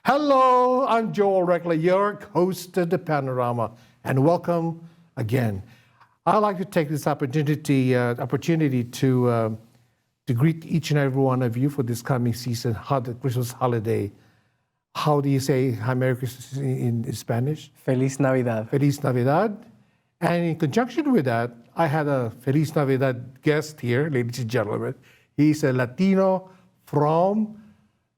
Hello, I'm Joel Reckler, your host of the Panorama, and welcome again. I'd like to take this opportunity to greet each and every one of you for this coming season, the Christmas holiday. How do you say Hi, Merry Christmas in Spanish? Feliz Navidad. Feliz Navidad. And in conjunction with that, I had a Feliz Navidad guest here, ladies and gentlemen. He's a Latino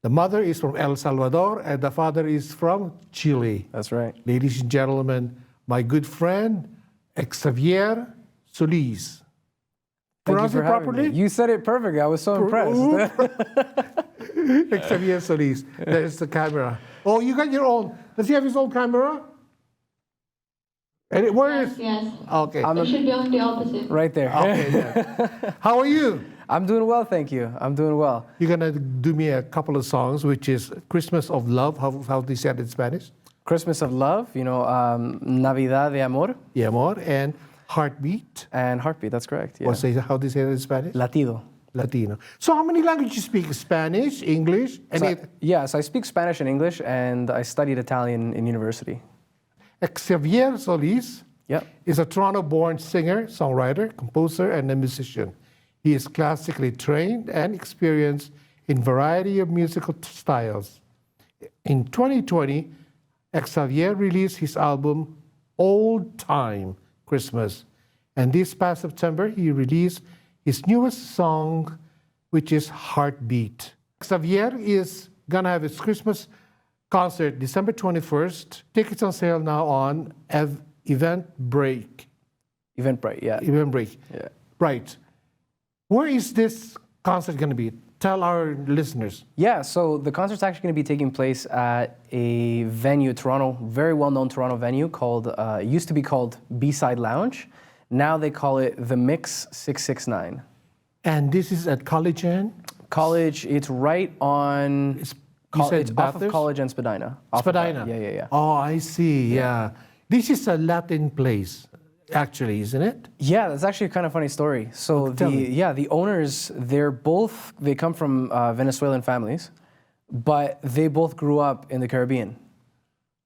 the mother is from El Salvador and the father is from Chile. That's right. Ladies and gentlemen, my good friend, Xavier Solis. Pronounce it properly? You said it perfectly. I was so impressed. Xavier Solis. There's the camera. Oh, you got your own. Does he have his own camera? And where is? Yes. Okay. It should be on the opposite. Right there. Okay. Yeah. How are you? I'm doing well, thank you. I'm doing well. You're gonna do me a couple of songs, which is Christmas of Love. How do you say it in Spanish? Christmas of Love, Navidad de Amor. Y Amor, and Heartbeat. And Heartbeat, that's correct. Yeah. How do you say it in Spanish? Latido. Latino. So how many languages you speak? Spanish, English, and So I speak Spanish and English, and I studied Italian in university. Xavier Solis Yep. is a Toronto-born singer, songwriter, composer, and a musician. He is classically trained and experienced in a variety of musical styles. In 2020, Xavier released his album, Old Time Christmas. And this past September, he released his newest song, which is Heartbeat. Xavier is gonna have his Christmas concert December 21st. Tickets on sale now on Eventbrite. Eventbrite, yeah. Eventbrite. Yeah. Right. Where is this concert going to be? Tell our listeners. Yeah, so the concert's actually going to be taking place at a venue, Toronto, very well-known Toronto venue called, it used to be called B-Side Lounge. Now they call it The Mix 669. And this is at College End? College, it's right on, it's off of College and Spadina. Spadina? Yeah. Oh, I see, yeah. This is a Latin place, actually, isn't it? Yeah, that's actually a kind of funny story. So the owners, they come from Venezuelan families, but they both grew up in the Caribbean.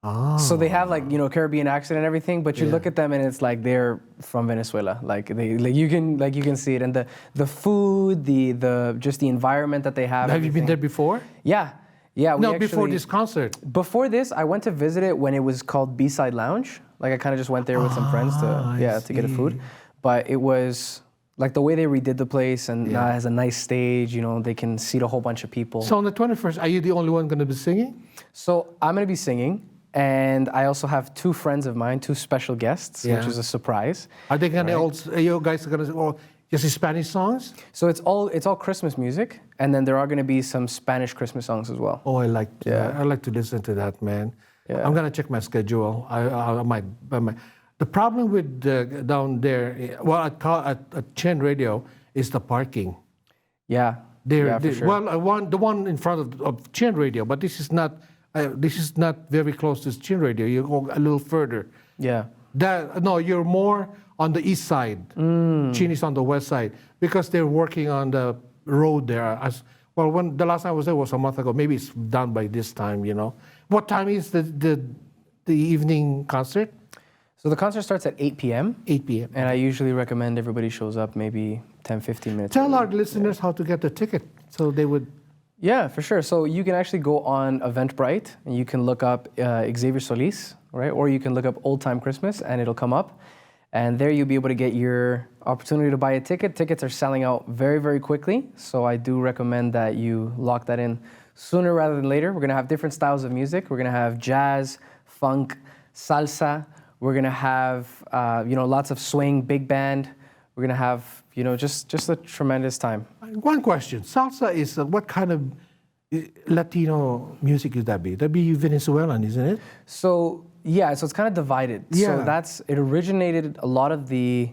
Oh. So they have Caribbean accent and everything, but you look at them and it's like they're from Venezuela. You can see it, and the food, just the environment that they have. Have you been there before? Yeah. Before this concert. Before this, I went to visit it when it was called B-Side Lounge. Like I kind of just went there with some friends to get a food. But it was like the way they redid the place, and now it has a nice stage. They can seat a whole bunch of people. So on the 21st, are you the only one going to be singing? So I'm going to be singing, and I also have two friends of mine, two special guests, which is a surprise. Are they going to also? Are you guys going to? Just Spanish songs? So it's all Christmas music, and then there are going to be some Spanish Christmas songs as well. Oh, I like to listen to that, man. Yeah. I'm gonna check my schedule. I might. The problem with down there, at Chen Radio, is the parking. Yeah. For sure. Well, the one in front of Chen Radio, but this is not. This is not very close to Chen Radio. You go a little further. Yeah. You're more on the east side. Chin is on the west side because they're working on the road there. When the last time I was there was a month ago. Maybe it's done by this time. What time is the evening concert? So the concert starts at 8 p.m. 8 p.m. And I usually recommend everybody shows up maybe 10, 15 minutes. Tell our listeners how to get the ticket so they would. Yeah, for sure. So you can actually go on Eventbrite and you can look up Xavier Solis, right? Or you can look up Old Time Christmas and it'll come up. And there you'll be able to get your opportunity to buy a ticket. Tickets are selling out very, very quickly. So I do recommend that you lock that in sooner rather than later. We're going to have different styles of music. We're going to have jazz, funk, salsa. We're going to have, lots of swing, big band. We're going to have, just a tremendous time. One question. Salsa is what kind of Latino music would that be? That'd be Venezuelan, isn't it? So it's kind of divided. Yeah. So it originated, a lot of the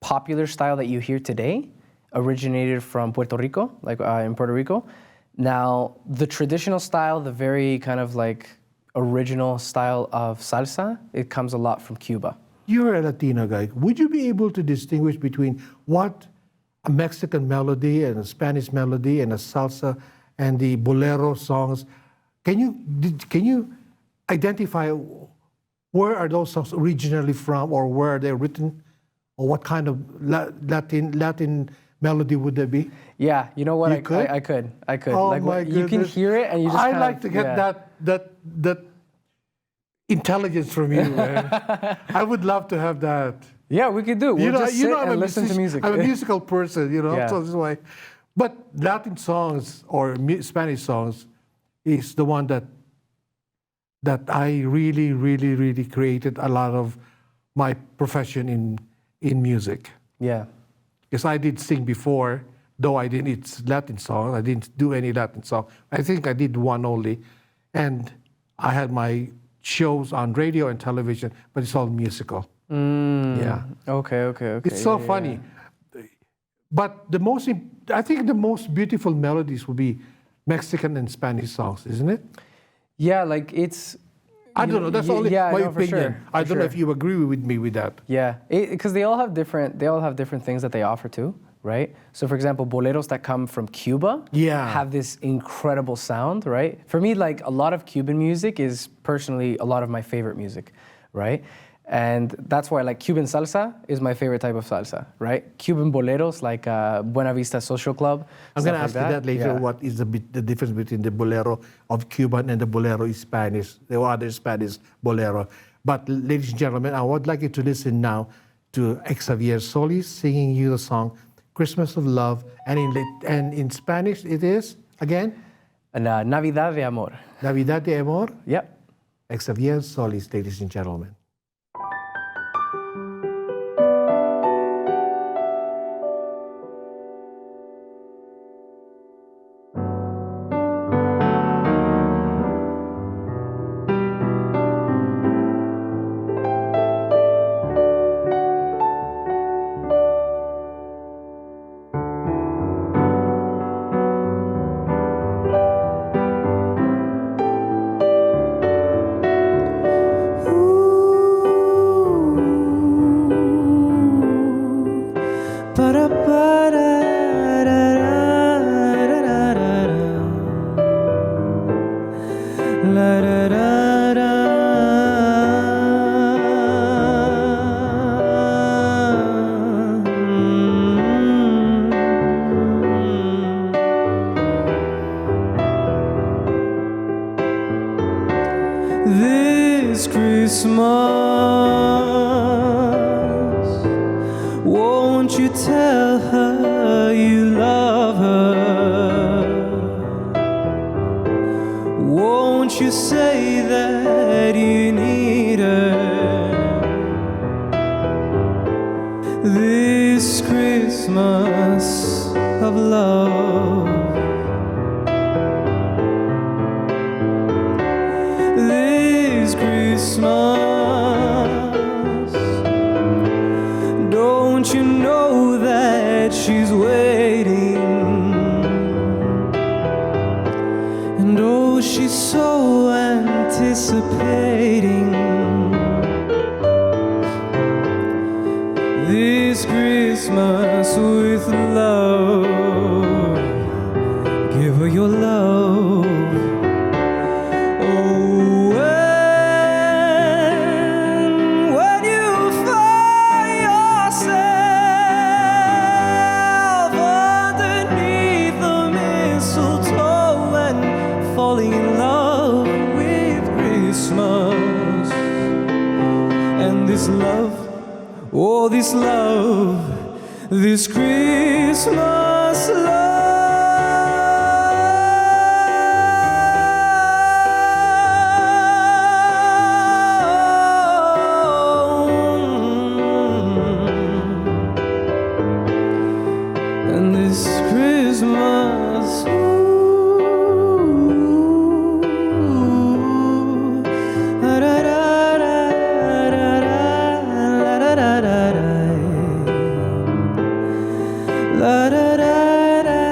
popular style that you hear today originated from Puerto Rico, in Puerto Rico. Now, the traditional style, the very kind of original style of salsa, it comes a lot from Cuba. You're a Latino guy. Would you be able to distinguish between what a Mexican melody and a Spanish melody and a salsa and the bolero songs can you identify where are those songs originally from, or where they're written, or what kind of Latin melody would they be? Yeah, you know what? You could? I could. Oh like my you can goodness. hear it and you just I kind like of, to get that intelligence from you, man. I would love to have that. Yeah, we could do. We'll just sit and listen to music. I'm a musical person, Yeah. so this is why. But Latin songs or Spanish songs is the one that I really, really, really created a lot of my profession in music. Yeah. Because I did sing before, though I didn't. It's Latin song. I didn't do any Latin song. I think I did one only, and I had my shows on radio and television, but it's all musical. Yeah. Okay. It's so funny. But I think the most beautiful melodies would be Mexican and Spanish songs, isn't it? Yeah, like it's. I don't know. That's only yeah, my no, for opinion. sure, I for don't know sure. if you agree with me with that. Yeah, because they all have different things that they offer too, right? So for example, boleros that come from Cuba Yeah. have this incredible sound, right? For me, like a lot of Cuban music is personally a lot of my favorite music, right? And that's why like Cuban salsa is my favorite type of salsa, right? Cuban boleros like Buena Vista Social Club. I'm going to ask you that later. Yeah. What is the difference between the bolero of Cuban and the bolero Spanish, the other Spanish bolero? But ladies and gentlemen, I would like you to listen now to Xavier Solis singing you the song "Christmas of Love," and in Spanish it is again Navidad de Amor. Navidad de Amor. Yep. Xavier Solis, ladies and gentlemen. This Christmas, won't you tell her you love her? Won't you say that you need her? This Christmas of love, this Christmas, don't you know that she's waiting? And oh, she's so anticipating this Christmas with love. Give her your love. Oh, when you find yourself underneath the mistletoe and falling in love with Christmas and this love, oh, this love, this Christmas love. And this Christmas, la da da da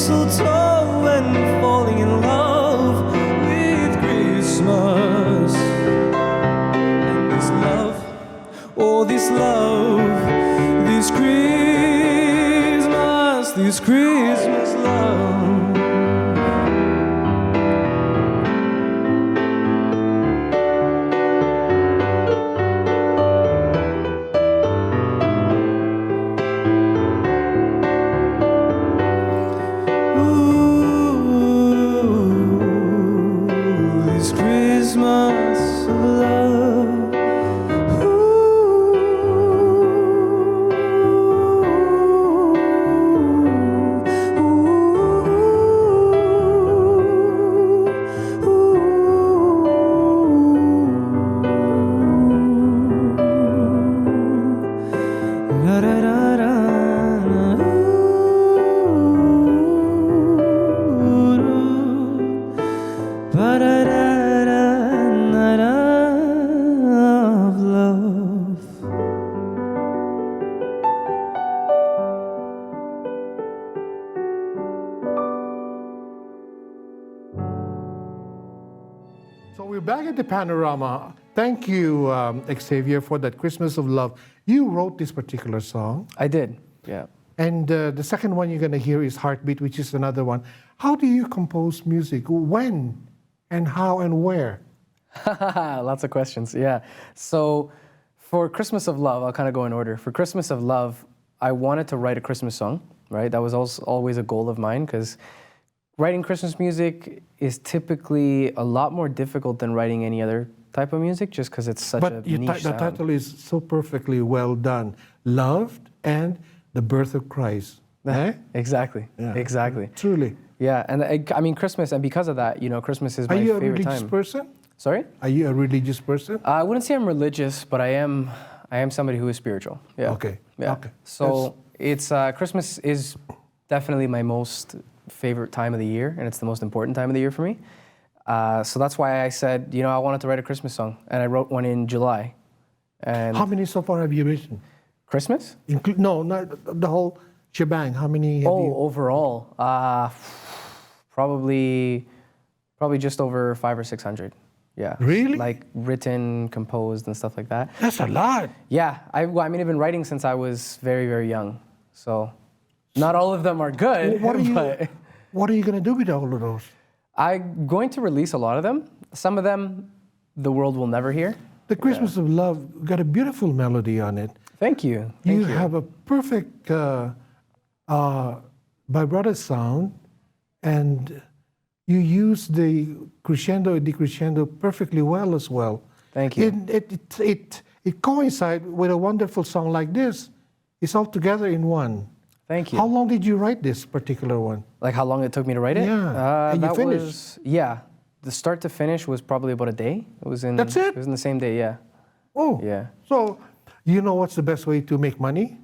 mistletoe and falling in love with Christmas. And this love, oh this love, this Christmas love. So we're back at the Panorama. Thank you, Xavier, for that Christmas of Love. You wrote this particular song. I did, yeah. And the second one you're going to hear is Heartbeat, which is another one. How do you compose music? When and how and where? Lots of questions, yeah. So for Christmas of Love, I'll kind of go in order. For Christmas of Love, I wanted to write a Christmas song, right? That was also always a goal of mine because writing Christmas music is typically a lot more difficult than writing any other type of music just because it's such a niche the sound. title is so perfectly well done. Loved and the Birth of Christ. Eh? Exactly, Yeah. exactly. Truly. Yeah, and I mean Christmas, and because of that, you know, Christmas is my Are you a favorite religious time. person? Sorry? Are you a religious person? I wouldn't say I'm religious, but I am somebody who is spiritual. Yeah. Okay. Yeah. Okay. So it's Christmas is definitely my most favorite time of the year, and it's the most important time of the year for me. So that's why I said, you know, I wanted to write a Christmas song, and I wrote one in July. And How many so far have you written? Christmas? No, not the whole shebang. How many have you? Overall, probably just over 500 or 600. Yeah. Really? Like written, composed, and stuff like that. That's a lot. Yeah, I mean, I've been writing since I was very, very young. So, not all of them are good. What but are you going to do with all of those? I'm going to release a lot of them. Some of them, the world will never hear. The Christmas of Love got a beautiful melody on it. Thank you. You have a perfect vibrato sound, and you use the crescendo and decrescendo perfectly well as well. Thank you. It coincides with a wonderful song like this. It's all together in one. Thank you. How long did you write this particular one? Like how long it took me to write it? Yeah. And you that finished? was, yeah. The start to finish was probably about a day. It was in. That's it? It was in the same day. Yeah. Oh. Yeah. So, you know what's the best way to make money?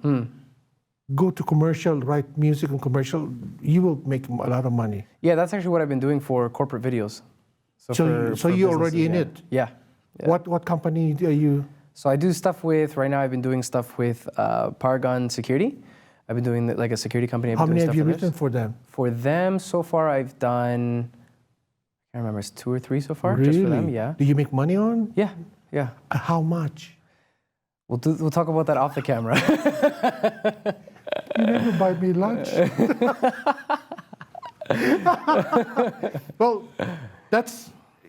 Go to commercial, write music and commercial. You will make a lot of money. Yeah, that's actually what I've been doing for corporate videos. So you're already in businesses, it? Yeah. Yeah. What company are you? So I do stuff with, right now I've been doing stuff with Paragon Security. I've been doing like a security company. How many have you written for them? For them, so far I've done, I can't remember, it's 2 or 3 so far. Really? Just for them, yeah. Do you make money on? Yeah, yeah. How much? We'll talk about that off the camera. You never buy me lunch. Well,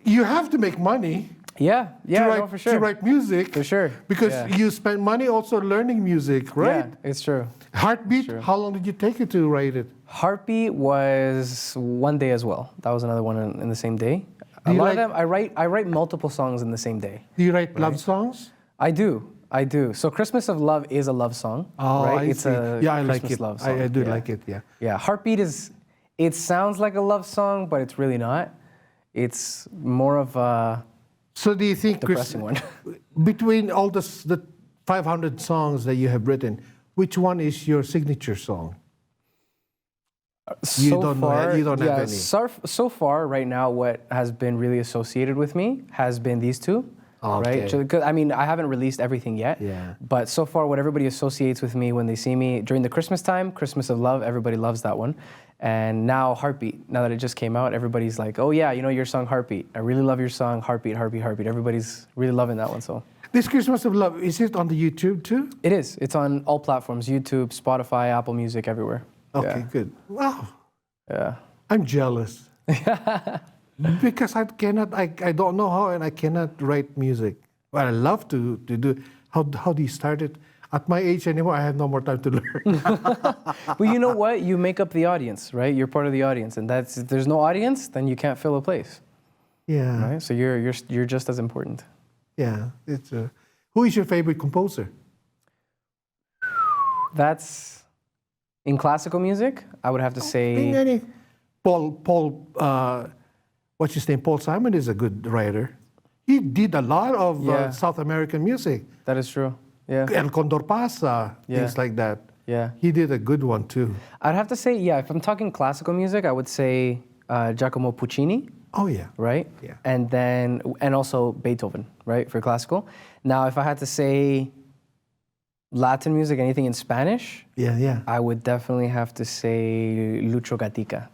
you have to make money. Yeah, no, for sure. To write music. For sure. Because yeah. you spend money also learning music, right? Yeah, it's true. Heartbeat, how long did you take it to write it? Heartbeat was 1 day as well. That was another one in the same day. A lot of them, I write multiple songs in the same day. Do you write love songs? I do. So Christmas of Love is a love song, right? It's a I like Christmas it. love song. I do like it, yeah. Yeah, Heartbeat it sounds like a love song, but it's really not. It's more of a So do you think, depressing one. between all the 500 songs that you have written, which one is your signature song? You don't have any. So far, right now, what has been really associated with me has been these two. Okay. Right? Because I mean, I haven't released everything yet. Yeah. But so far, what everybody associates with me when they see me during the Christmas time, Christmas of Love, everybody loves that one. And now Heartbeat, now that it just came out, everybody's like, oh yeah, you know your song Heartbeat. I really love your song Heartbeat, Heartbeat, Heartbeat. Everybody's really loving that one. So This Christmas of Love, is it on the YouTube too? it is. It's on all platforms: YouTube, Spotify, Apple Music, everywhere. Okay, good. Wow, Yeah. I'm jealous. Because I cannot, I don't know how, and I cannot write music. Well, I love to do. How do you start it? At my age anymore, I have no more time to learn. Well, you know what? You make up the audience, right? You're part of the audience, and that's if there's no audience, then you can't fill a place, Yeah, right? So you're just as important. yeah. It's who is your favorite composer? That's in classical music. I would have to say Any- Paul, what's his name? Paul Simon is a good writer. He did a lot of Yeah. South American music. that is true. Yeah, El Condor Pasa, Yeah. things like that. yeah. He did a good one too. I'd have to say, yeah. If I'm talking classical music, I would say Giacomo Puccini, Oh yeah. right? Yeah. And also Beethoven, right, for classical. Now, if I had to say Latin music, anything in Spanish, Yeah, yeah. I would definitely have to say Lucho Gatica,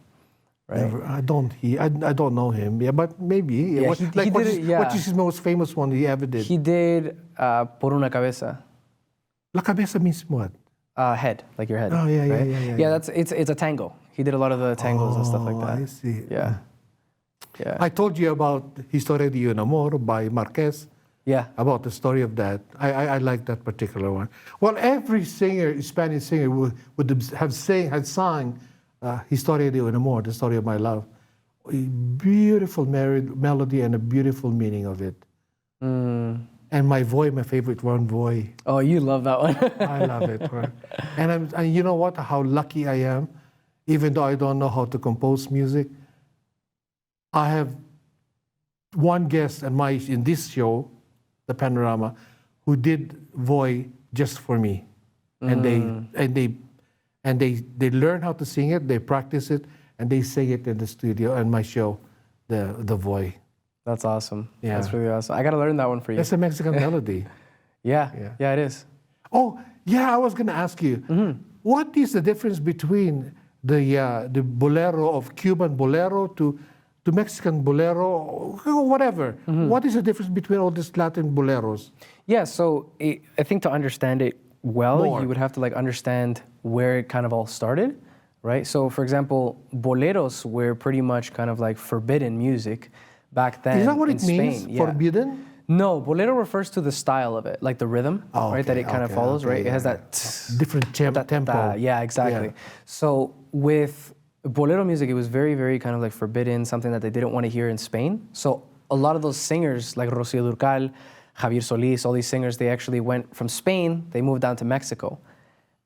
right? Never, I don't know him. Yeah, but maybe. Yeah, what, he like, did it, yeah. what is his most famous one he ever did? He did Por una cabeza, La Cabeza means what? head, like your head. Oh, yeah, yeah, right? yeah, yeah, Yeah, it's a tango. He did a lot of the tangos and stuff like that. I see. Yeah, yeah, I told you about Historia de un Amor by Marquez, yeah. about the story of that. I like that particular one. Well, every singer, Spanish singer, would have sung Historia de un Amor, the story of my love. A beautiful melody and a beautiful meaning of it. And my favorite one, Voy. Oh, you love that one. I love it. Right? And you know what? How lucky I am, even though I don't know how to compose music. I have one guest in this show, the Panorama, who did Voy just for me, and they learn how to sing it, they practice it, and they sing it in the studio and my show, the Voy. That's awesome. Yeah. That's really awesome. I gotta learn that one for you. That's a Mexican melody. Yeah, yeah, it is. Oh, yeah, I was going to ask you, what is the difference between the bolero of Cuban bolero to Mexican bolero, whatever? What is the difference between all these Latin boleros? Yeah, so I think to understand it well, More. you would have to like understand where it kind of all started, right? So, for example, boleros were pretty much kind of like forbidden music back then. Is that what in it means, Spain. Yeah. forbidden? No, bolero refers to the style of it, like the rhythm, Oh, right? That okay, it kind of okay, follows, okay, right? It has yeah, that Different tempo. yeah, exactly. Yeah. So with bolero music, it was very, very kind of like forbidden, something that they didn't want to hear in Spain. So a lot of those singers, like Rocío Dúrcal, Javier Solís, all these singers, they actually went from Spain, they moved down to Mexico.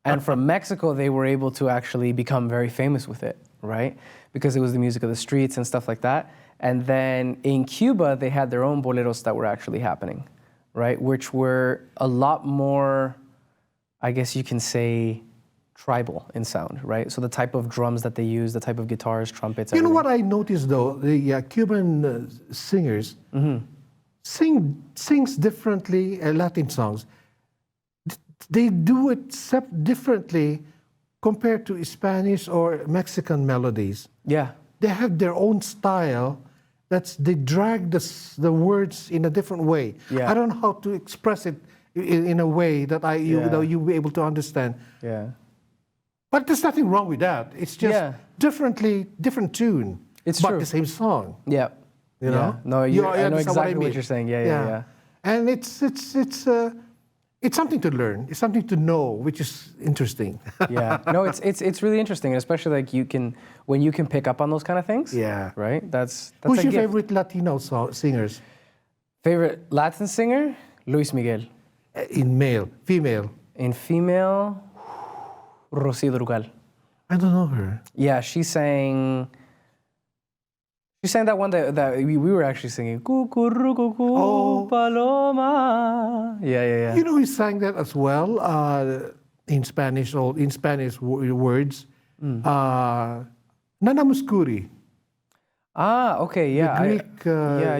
And from Mexico, they were able to actually become very famous with it, right? Because it was the music of the streets and stuff like that. And then in Cuba, they had their own boleros that were actually happening, right? Which were a lot more, I guess you can say, tribal in sound, right? So the type of drums that they use, the type of guitars, trumpets. You know everything. what I noticed though? The Cuban singers sings differently Latin songs. They do it differently compared to Spanish or Mexican melodies. Yeah, They have their own style. They drag the words in a different way. Yeah. I don't know how to express it in a way that you'll be able to understand. yeah. But there's nothing wrong with that. It's just Yeah. different tune. It's but true. the same song. Yeah. You Yeah. know? No, You I know understand exactly I what mean? you're saying. Yeah. And it's something to learn. It's something to know, which is interesting. Yeah. No, it's really interesting, and especially like when you can pick up on those kind of things. Yeah. Right. That's Who's a your gift. favorite Latino singers? Favorite Latin singer? Luis Miguel. In male, female. In female, Rocío Dúrcal. I don't know her. Yeah, she sang that one that we were actually singing. Cucurucucu, Oh. Paloma. Yeah. You know, he sang that as well in Spanish or in Spanish words. Nana Muscuri, Ah, okay, yeah. the Greek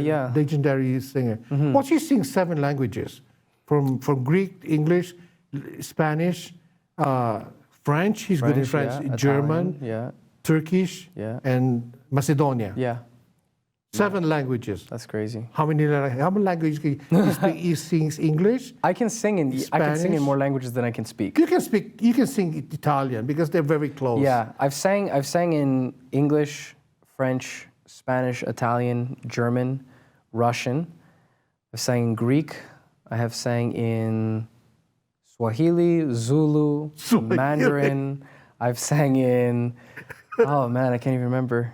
yeah. legendary singer. Well, she sings 7 languages, from Greek, English, Spanish, French. He's good in French. yeah, German. Italian, yeah. Turkish, Yeah. and Macedonia. Yeah, 7 languages. that's crazy. How many languages can you speak? You sing English? I can sing in Spanish? more languages than I can speak. You can sing Italian because they're very close. Yeah, I've sang in English, French, Spanish, Italian, German, Russian. I've sang in Greek. I have sang in Swahili, Zulu, Mandarin. I've sang in, oh man, I can't even remember.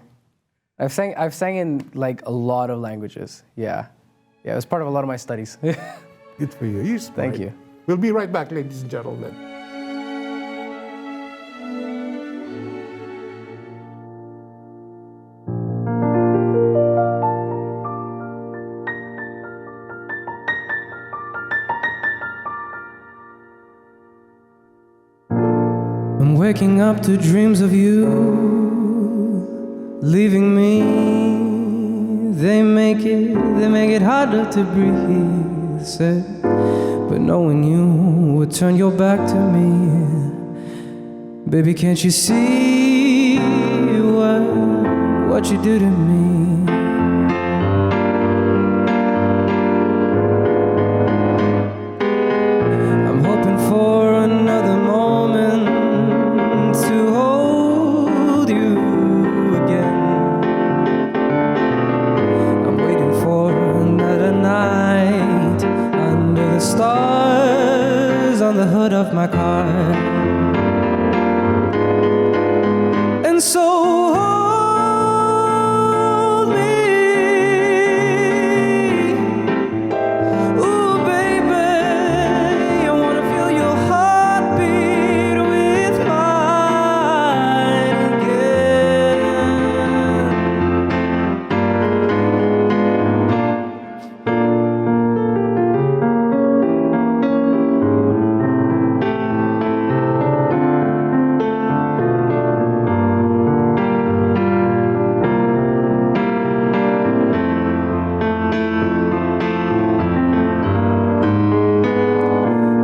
I've sang in like a lot of languages. Yeah, it was part of a lot of my studies. Good for you. You're smart. Thank you. We'll be right back, ladies and gentlemen. I'm waking up to dreams of you leaving me. They make it harder to breathe, said. But knowing you would turn your back to me, baby, can't you see what you do to me? I'm hoping for another moment to hold you again. I'm waiting for another night under the stars on the hood of my car. And so hold me. Ooh, baby, I wanna feel your heartbeat with mine again.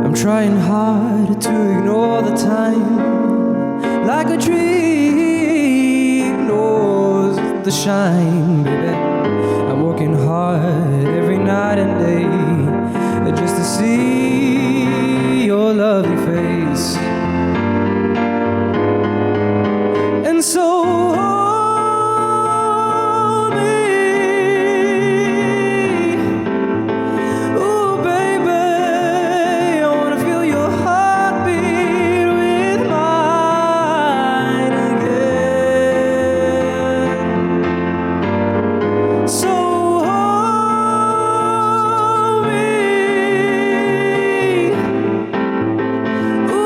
I'm trying hard to ignore the time, like a tree ignores the shine, baby. I'm working hard every night and day just to see your lovely face. And so hold me. Ooh, baby, I wanna feel your heartbeat with mine again. So hold me. Ooh,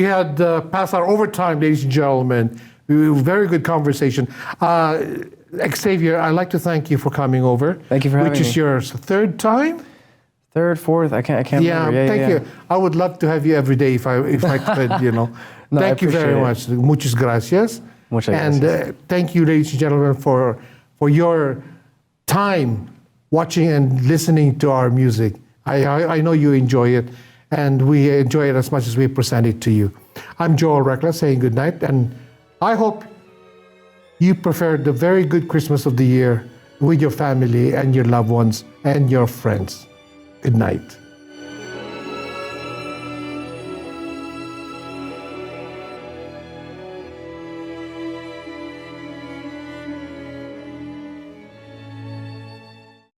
had passed our overtime, ladies and gentlemen. Very good conversation. Xavier, I'd like to thank you for coming over. Thank you for having me. Which is your third time? Third, fourth, I can't remember. Yeah, thank you. I would love to have you every day if I could, you know. No, thank you very it. much. Muchas gracias. Muchas and gracias. Thank you, ladies and gentlemen, for your time watching and listening to our music. I know you enjoy it, and we enjoy it as much as we present it to you. I'm Joel Reckless saying good night, and I hope you prefer the very good Christmas of the year with your family and your loved ones and your friends. Good night.